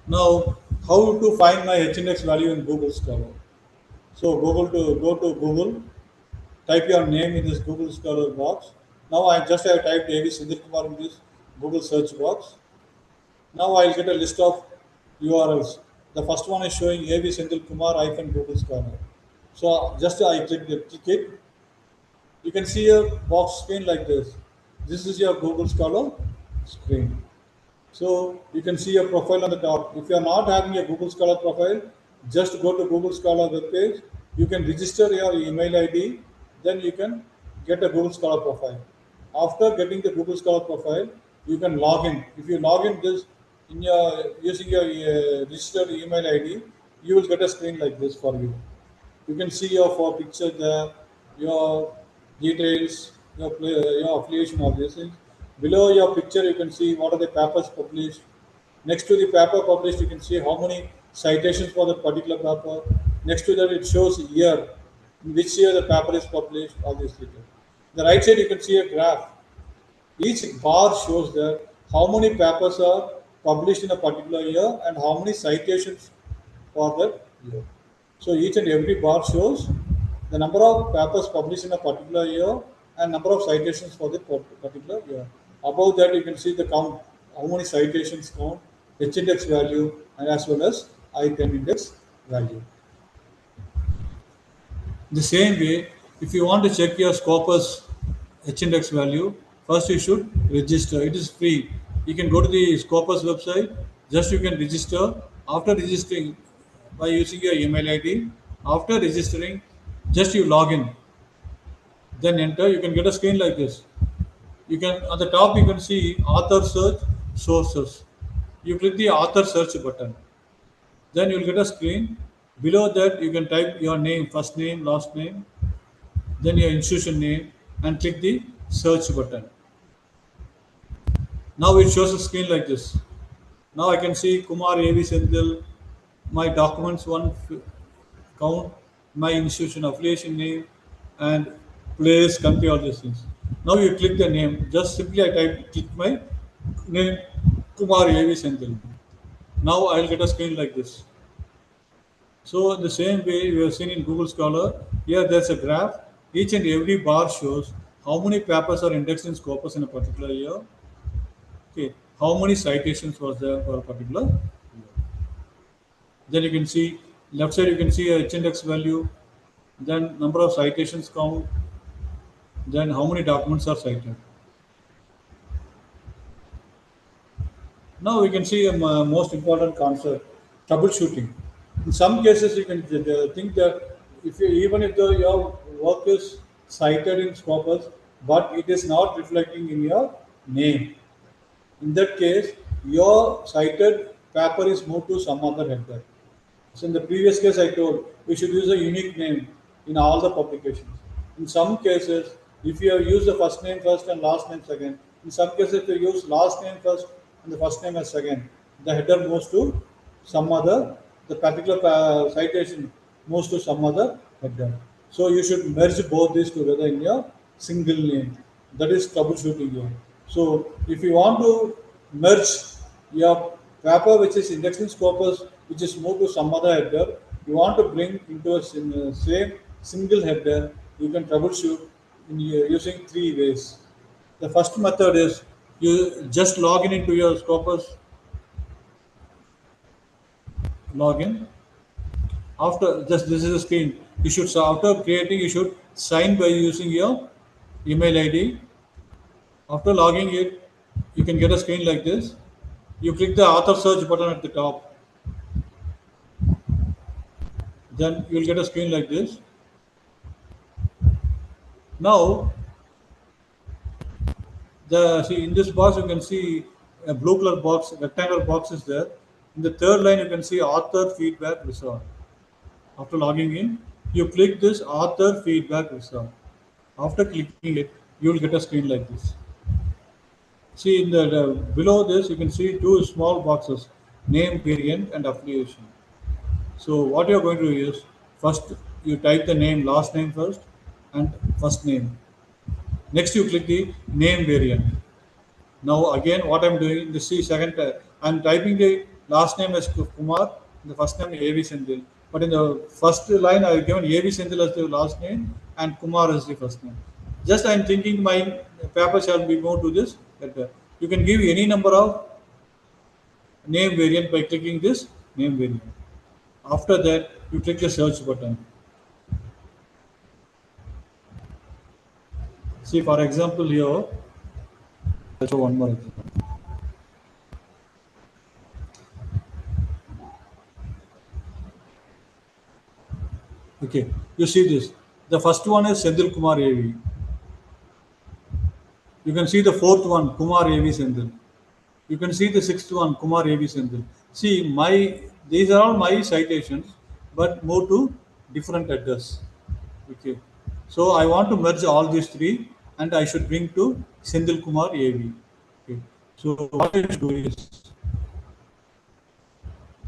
Now, how to find my H-index value in Google Scholar? So, go to Google, type your name in this Google Scholar box. Now, I just have typed A.V. Sindhir Kumar in this Google search box. Now, I'll get a list of URLs. The first one is showing A.V. Sindhir Kumar Google Scholar. So, just I click it. You can see a box screen like this. This is your Google Scholar screen. So you can see your profile on the top. If you are not having a Google Scholar profile, just go to Google Scholar webpage. You can register your email ID. Then you can get a Google Scholar profile. After getting the Google Scholar profile, you can log in. If you log in this in your using your registered email ID, you will get a screen like this for you. You can see your picture there, your details, your affiliation, all these things. Below your picture, you can see what are the papers published. Next to the paper published, you can see how many citations for the particular paper. Next to that, it shows year, in which year the paper is published, all these details. The right side, you can see a graph. Each bar shows that how many papers are published in a particular year and how many citations for that year. So each and every bar shows the number of papers published in a particular year and number of citations for the particular year. Above that, you can see the count, how many citations count, H-index value, and as well as I-10 index value. The same way, if you want to check your Scopus H-index value, first you should register. It is free. You can go to the Scopus website. Just you can register. After registering by using your email ID, after registering, just you log in. Then enter. You can get a screen like this. You can at the top you can see author search sources. You click the author search button. Then you'll get a screen. Below that you can type your name, first name, last name, then your institution name, and click the search button. Now it shows a screen like this. Now I can see Kumar A.V. Sendil, my documents one count, my institution affiliation name, and place, country, all these things. Now you click the name. Just simply I click my name, Kumar A.V. Sendil. Now I'll get a screen like this. So the same way we have seen in Google Scholar, here there's a graph. Each and every bar shows how many papers are indexed in Scopus in a particular year. Okay, how many citations was there for a particular year. Then you can see left side you can see a H-index value, then number of citations count, then how many documents are cited. Now we can see a most important concept, troubleshooting. In some cases, you can think that even if your work is cited in Scopus, but it is not reflecting in your name. In that case, your cited paper is moved to some other header. So in the previous case, I told we should use a unique name in all the publications. In some cases, if you have used the first name first and last name second, in some cases, if you use last name first and the first name as second, the header moves to some other, the particular citation moves to some other header. So you should merge both these together in your single name. That is troubleshooting here. So if you want to merge your paper which is indexed in Scopus, which is moved to some other header, you want to bring into a same single header, you can troubleshoot using three ways. The first method is you just log in into your Scopus login. After just this is a screen. You should after creating you should sign by using your email ID. After logging it, you can get a screen like this. You click the author search button at the top. Then you'll get a screen like this. Now, see in this box you can see a blue color box, rectangular box is there. In the third line you can see author feedback result. After logging in, you click this author feedback result. After clicking it, you will get a screen like this. See in the below this you can see two small boxes, name, variant, and affiliation. So what you are going to do is first you type the name, last name first, and first name. Next you click the name variant. Now again what I'm doing, this see second, I'm typing the last name as Kumar, the first name A.V. Sendil. But in the first line I've given A.V. Sendil as the last name and Kumar as the first name. Just I'm thinking my paper shall be moved to this letter. You can give any number of name variant by clicking this name variant. After that you click the search button. See for example here, let's show one more example. Okay, you see this. The first one is Sendil Kumar AV. You can see the fourth one, Kumar AV Sendil. You can see the sixth one, Kumar AV Sendil. See, these are all my citations, but move to different address. Okay, so I want to merge all these three, and I should bring to Sendil Kumar AV. Okay, so what I should do is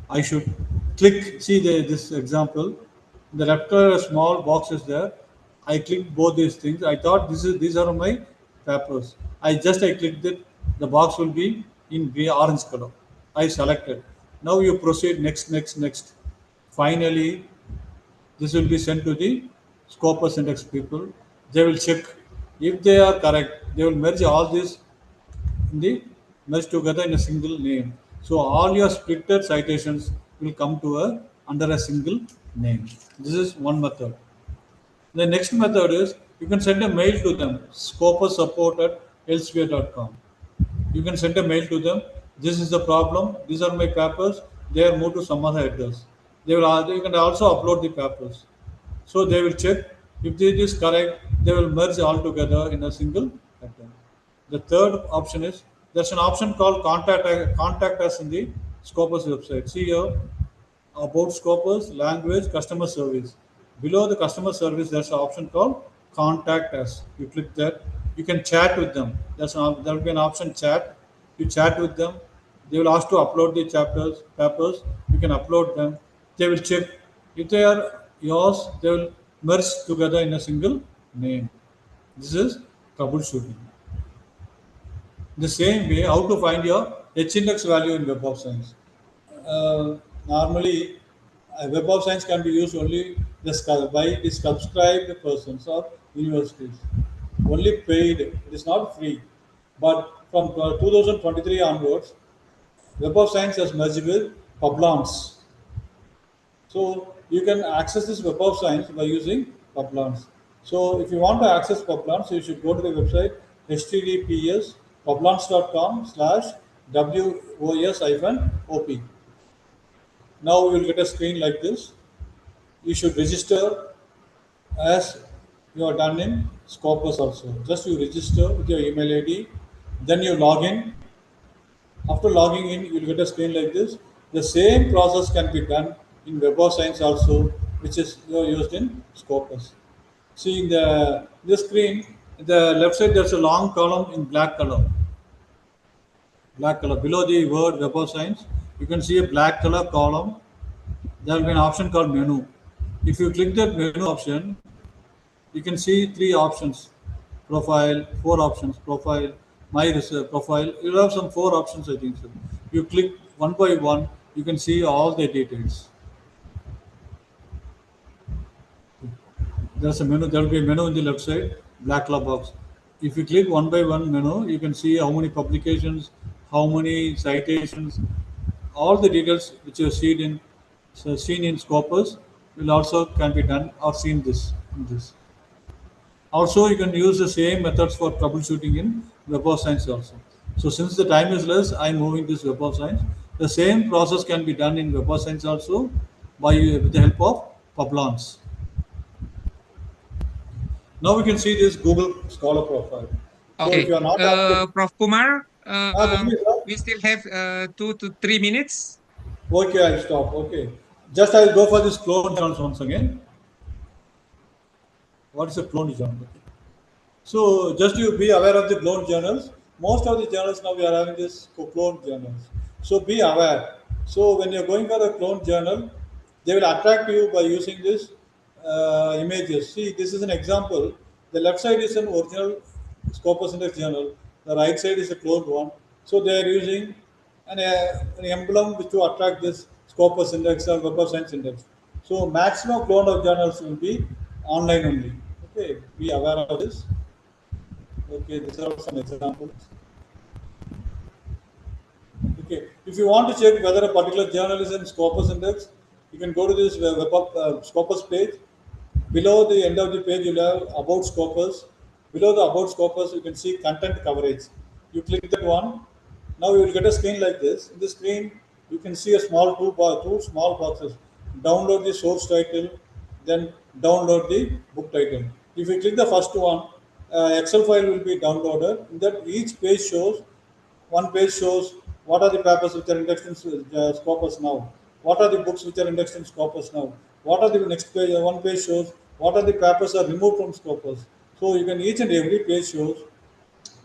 I should click, see this example, the left a small box is there. I clicked both these things. I thought these are my papers. I clicked it, the box will be in gray orange color. I selected. Now you proceed next, next, next. Finally, this will be sent to the Scopus index people. They will check. If they are correct, they will merge all these in the merge together in a single name. So all your splitted citations will come to under a single name. This is one method. The next method is you can send a mail to them, scopussupport@elsewhere.com. You can send a mail to them. This is the problem. These are my papers. They are moved to some other address. You can also upload the papers. So they will check. If it is correct, they will merge all together in a single address. The third option is there's an option called contact us in the Scopus website. See here about Scopus, language, customer service. Below the customer service, there's an option called contact us. You click that. You can chat with them. There will be an option chat. You chat with them. They will ask to upload the papers. You can upload them. They will check. If they are yours, they will merge together in a single name. This is troubleshooting. The same way, how to find your H-index value in Web of Science. Normally, Web of Science can be used only by the subscribed persons or universities. Only paid, it is not free. But from 2023 onwards, Web of Science has merged with Publons. So you can access this Web of Science by using Publons. So if you want to access Publons, you should go to the website https://wos-op. Now you will get a screen like this. You should register as you are done in Scopus also. Just you register with your email ID, then you log in. After logging in, you will get a screen like this. The same process can be done in Web of Science also, which is used in Scopus. See in the screen, the left side there's a long column in black color. Black color below the word Web of Science, you can see a black color column. There will be an option called menu. If you click that menu option, you can see three options: profile, four options, profile, my research profile. You'll have some four options, I think so. You click one by one, you can see all the details. There's a menu. There will be a menu on the left side. black color box. If you click one by one menu, you can see how many publications, how many citations, all the details which you see seen in Scopus will also can be done or seen in this. Also, you can use the same methods for troubleshooting in Web of Science also. So since the time is less, I'm moving this Web of Science. The same process can be done in Web of Science also with the help of Publons. Now we can see this Google Scholar profile. So if Okay, you are not active, Prof. Kumar, tell me, sir. we still have 2 to 3 minutes. Okay, I'll stop. Okay. Just I'll go for this clone journals once again. What is a clone journal? So just you be aware of the clone journals. Most of the journals now we are having this clone journals. So be aware. So when you're going for a clone journal, they will attract you by using this images. See, this is an example. The left side is an original Scopus Index journal. The right side is a cloned one. So they are using an emblem which to attract this Scopus Index or Web of Science Index. So maximum clone of journals will be online only. Okay, be aware of this. Okay, these are some examples. Okay, if you want to check whether a particular journal is in Scopus Index, you can go to this Scopus page. Below the end of the page, you'll have About Scopus. Below the About Scopus, you can see Content Coverage. You click that one. Now you will get a screen like this. In the screen, you can see a small two small boxes. Download the source title, then download the book title. If you click the first one, Excel file will be downloaded. In that each page shows, one page shows what are the papers which are indexed in Scopus now, what are the books which are indexed in Scopus now, what are the next page, one page shows what are the papers are removed from Scopus. So you can each and every page shows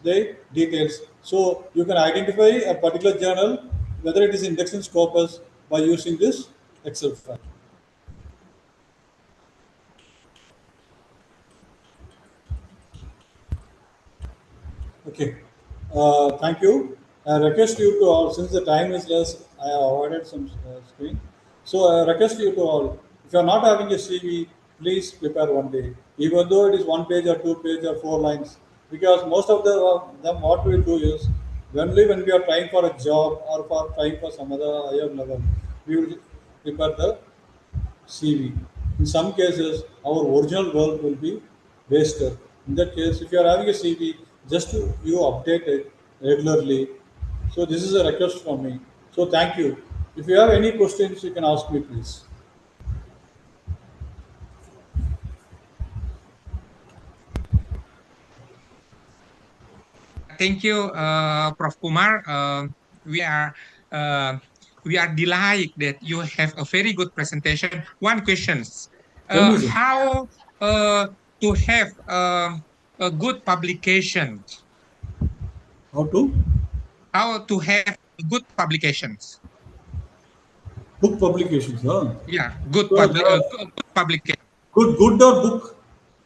the details. So you can identify a particular journal whether it is indexed in Scopus by using this Excel file. Okay. Thank you. I request you to all, since the time is less, I have avoided some screen. So I request you to all, if you are not having a CV, please prepare one day, even though it is 1 page or 2 page or 4 lines. Because most of them, what we do is, only when we are trying for a job or for trying for some other higher level, we will prepare the CV. In some cases, our original work will be wasted. In that case, if you are having a CV, just to you update it regularly. So this is a request from me. So thank you. If you have any questions, you can ask me, please. Thank you, Prof. Kumar. We are uh, we are delighted that you have a very good presentation. One question: Tell me, sir. how to have a good publication? How to How to have good publications? book publications? Huh? Yeah, good So there are good publication. good or book.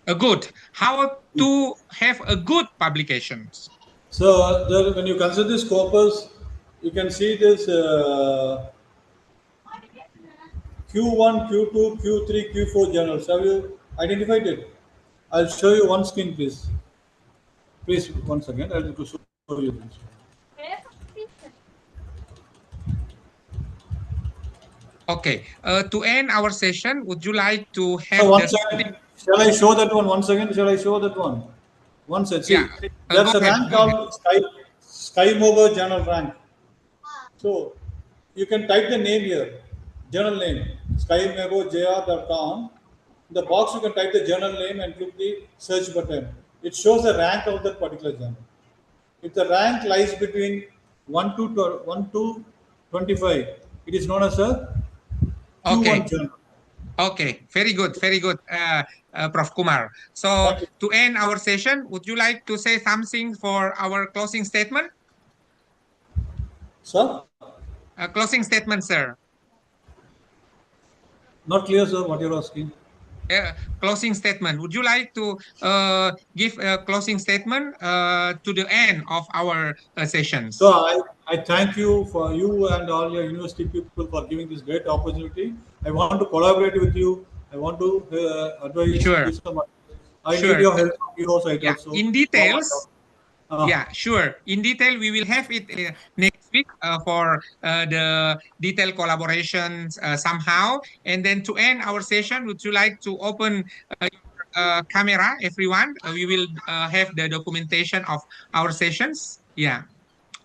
A good. How to have a good publications? So there, when you consider this corpus, you can see this Q1, Q2, Q3, Q4 journals. Have you identified it? I'll show you one screen, please. Please, once again, I'll show you this. Okay. To end our session, would you like to So have one the second. Shall I show that one once again? Shall I show that one? One second. yeah? See, there's Go a ahead. rank Go ahead. called Sky Mover Journal Rank. So you can type the name here, journal name, skymego.jr.com. In the box, you can type the journal name and click the search button. It shows the rank of that particular journal. If the rank lies between 1 to 25, it is known as a Okay. Q1 journal. Okay. Very good. Very good, Prof. Kumar. So Thank you. to end our session, would you like to say something for our closing statement? Sir, Closing statement, sir. not clear, sir, what you're asking. Closing statement. Would you like to give a closing statement to the end of our So sessions? I thank you for you and all your university people for giving this great opportunity. I want to collaborate with you. I want to advise, Sure. give some advice. I need Sure. your help from your side Yeah. also. In details. Uh, Yeah, sure. In detail, we will have it next week for the detailed collaborations somehow. And then to end our session, would you like to open your camera, everyone? We will have the documentation of our sessions. Yeah.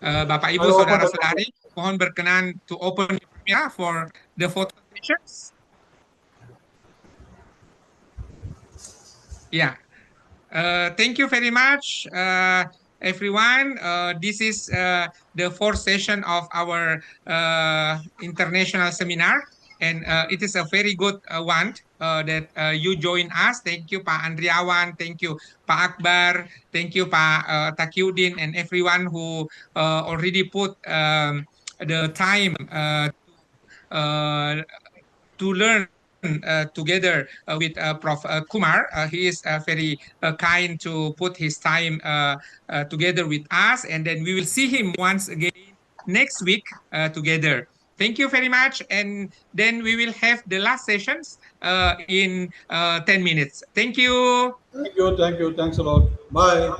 Bapak Ibu, I'll open the camera. saudara-saudari, mohon berkenan to open your camera for the photo sessions. Yeah. Thank you very much, everyone. This is the fourth session of our international seminar, and it is a very good one that you join us. Thank you, Pak Andriawan. Thank you, Pak Akbar. Thank you, Pak Takiuddin, and everyone who already put the time uh, to learn together with Prof. Kumar. He is very kind to put his time together with us, and then we will see him once again next week together. Thank you very much, and then we will have the last sessions in 10 minutes. Thank you. Thank you. Thank you. Thanks a lot. Bye.